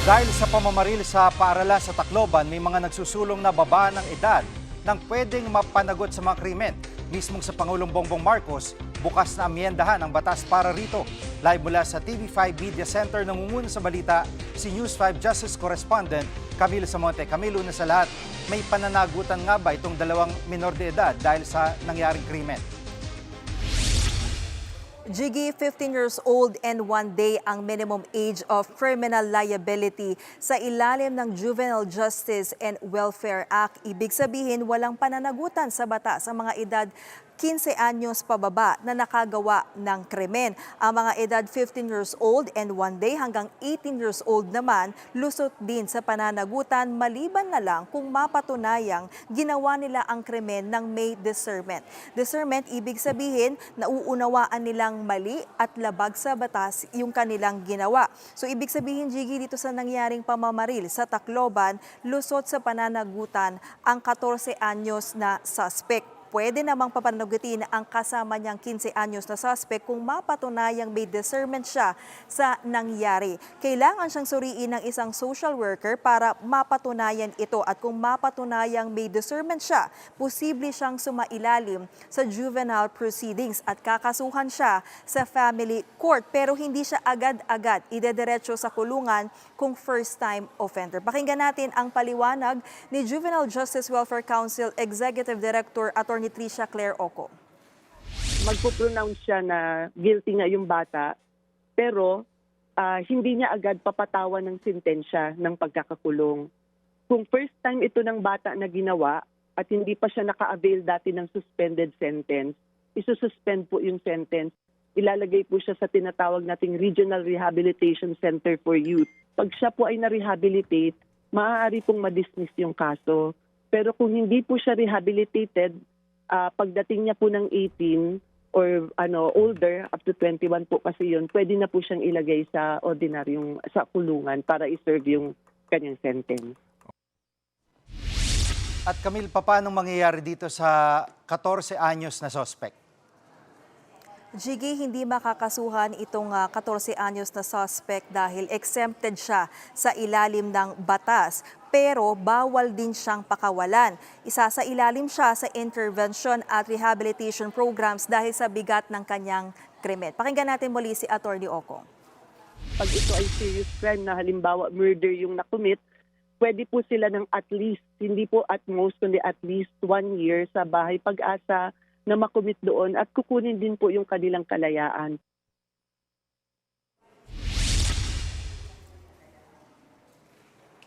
Dahil sa pamamaril sa paaralan sa Tacloban, may mga nagsusulong na baba ng edad nang pwedeng mapanagot sa mga krimen. Mismong sa Pangulong Bongbong Marcos, bukas na amyendahan ang batas para rito. Live mula sa TV5 Media Center, nangunguna sa balita si News 5 Justice Correspondent Camilo Samonte. Camilo, na sa lahat, may pananagutan nga ba itong dalawang minor de edad dahil sa nangyaring krimen? Jiggy, 15 years old and 1 day ang minimum age of criminal liability sa ilalim ng Juvenile Justice and Welfare Act. Ibig sabihin, walang pananagutan sa batas sa mga edad 15 anyos pababa na nakagawa ng krimen. Ang mga edad 15 years old and 1 day hanggang 18 years old naman, lusot din sa pananagutan maliban na lang kung mapatunayang ginawa nila ang krimen ng may discernment. Discernment, ibig sabihin, nauunawaan nilang mali at labag sa batas yung kanilang ginawa. So ibig sabihin, Jiggy, dito sa nangyaring pamamaril sa Tacloban, lusot sa pananagutan ang 14 anyos na suspect. Pwede namang papanagutin ang kasama niyang 15 anyos na suspect kung mapatunayang may discernment siya sa nangyari. Kailangan siyang suriin ng isang social worker para mapatunayan ito, at kung mapatunayang may discernment siya, posible siyang sumailalim sa juvenile proceedings at kakasuhan siya sa family court. Pero hindi siya agad-agad idediretso sa kulungan kung first-time offender. Pakinggan natin ang paliwanag ni Juvenile Justice Welfare Council Executive Director Atty. Tricia Claire Oco. Magpo-pronounce siya na guilty nga yung bata, pero hindi niya agad papatawan ng sentensya ng pagkakakulong. Kung first time ito ng bata na ginawa at hindi pa siya naka-avail dati ng suspended sentence, isususpend po yung sentence. Ilalagay po siya sa tinatawag nating Regional Rehabilitation Center for Youth. Pag siya po ay na-rehabilitate, maaari pong ma-dismiss yung kaso. Pero kung hindi po siya rehabilitated, pagdating niya po ng 18 or older, up to 21 po kasi yun, pwede na po siyang ilagay sa ordinaryong sa kulungan para i-serve yung kanyang sentence. At Camille, paano mangyayari dito sa 14 anyos na suspect? Jiggy, hindi makakasuhan itong 14 anyos na suspect dahil exempted siya sa ilalim ng batas. Pero bawal din siyang pakawalan. Isa sa ilalim siya sa intervention at rehabilitation programs dahil sa bigat ng kanyang krimen. Pakinggan natin muli si Atty. Oco. Pag ito ay serious crime na halimbawa murder yung nakumit, pwede po sila ng at least, hindi po at most, kundi at least 1 year sa Bahay Pag-asa na makumit doon at kukunin din po yung kanilang kalayaan.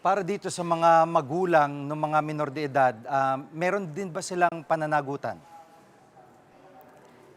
Para dito sa mga magulang ng mga minor de edad, meron din ba silang pananagutan?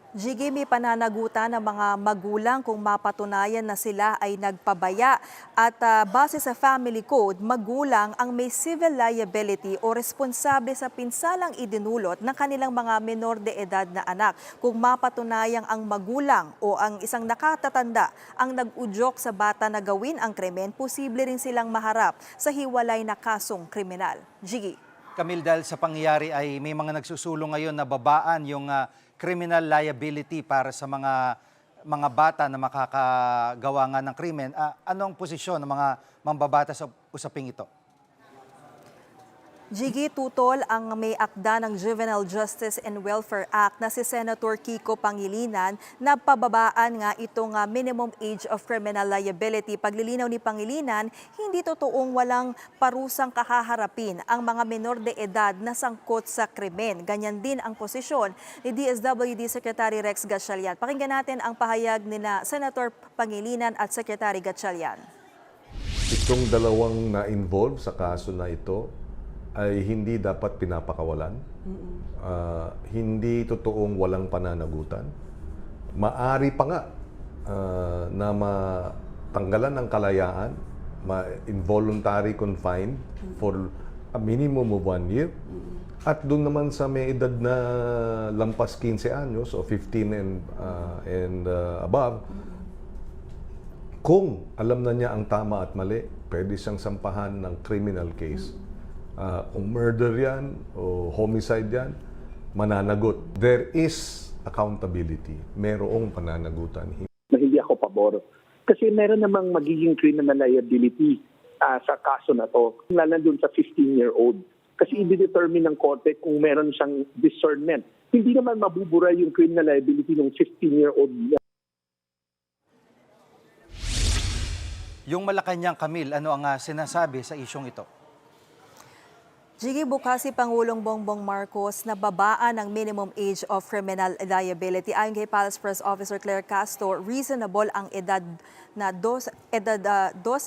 Jiggy, may pananagutan ng mga magulang kung mapatunayan na sila ay nagpabaya. At base sa Family Code, magulang ang may civil liability o responsable sa pinsalang idinulot ng kanilang mga minor de edad na anak. Kung mapatunayang ang magulang o ang isang nakatatanda ang nag-udyok sa bata na gawin ang krimen, posible rin silang maharap sa hiwalay na kasong kriminal. Jiggy. Camille, dahil sa pangyayari ay may mga nagsusulong ngayon na babaan yung criminal liability para sa mga bata na makakagawa nga ng krimen. Ano ang posisyon ng mga mambabata sa usaping ito? Jiggy, tutol ang may akda ng Juvenile Justice and Welfare Act na si Senator Kiko Pangilinan na pababaan nga itong minimum age of criminal liability. Paglilinaw ni Pangilinan, hindi totoong walang parusang kahaharapin ang mga minor de edad na sangkot sa krimen. Ganyan din ang posisyon ni DSWD Secretary Rex Gatchalian. Pakinggan natin ang pahayag ni Senator Pangilinan at Secretary Gatchalian. Itong dalawang na-involve sa kaso na ito ay hindi dapat pinapakawalan. Hindi totoong walang pananagutan. Maari pa nga na matanggalan ng kalayaan, involuntary confined for a minimum of 1 year. At doon naman sa may edad na lampas 15 anyos o 15 and above, kung alam na niya ang tama at mali, pwede siyang sampahan ng criminal case. Kung murder yan o homicide yan, mananagot. There is accountability. Merong pananagutan. Na hindi ako pabor. Kasi meron namang magiging criminal liability sa kaso na to, lalo dun sa 15-year-old. Kasi i-determine ng korte kung meron siyang discernment. Hindi naman mabubura yung criminal liability ng 15-year-old. Yung Malacanang, Camille, ano ang sinasabi sa isyong ito? Jiggy, bukas si Pangulong Bongbong Marcos na babaan ang minimum age of criminal liability. Ayon kay Palace Press Officer Claire Castro, reasonable ang edad 12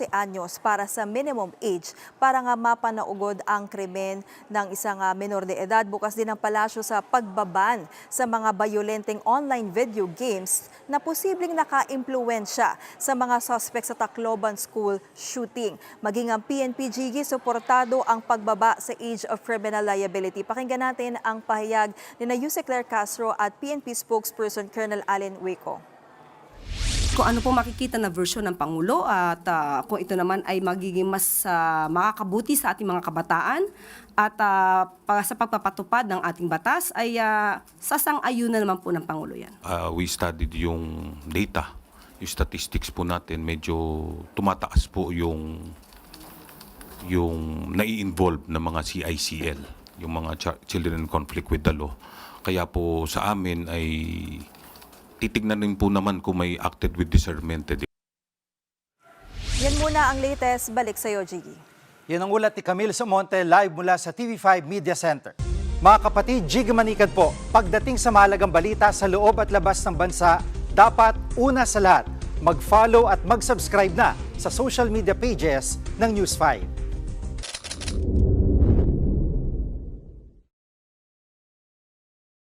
anyos para sa minimum age para nga mapanaugod ang krimen ng isang menor de edad. Bukas din ang palasyo sa pagbaban sa mga bayolenteng online video games na posibleng naka-impluwensya sa mga suspect sa Tacloban school shooting. Maging ang PNP, Jiggy, suportado ang pagbaba sa age of criminal liability. Pakinggan natin ang pahayag ni Yuse Claire Castro at PNP spokesperson Colonel Allen Hueco. Kung ano po makikita na version ng Pangulo at kung ito naman ay magiging mas makakabuti sa ating mga kabataan at sa pagpapatupad ng ating batas ay sasang-ayunan naman po ng Pangulo yan. We studied yung data, yung statistics po natin, medyo tumataas po yung nai-involve ng mga CICL, yung mga children in conflict with the law. Kaya po sa amin ay titignan din po naman kung may acted with discernment. Yan muna ang latest. Balik sa'yo, Jiggy. Yan ang ulat ni Camille Sumonte live mula sa TV5 Media Center. Mga kapatid, Jiggy Manikad po, pagdating sa mahalagang balita sa loob at labas ng bansa, dapat una sa lahat, mag-follow at mag-subscribe na sa social media pages ng News 5.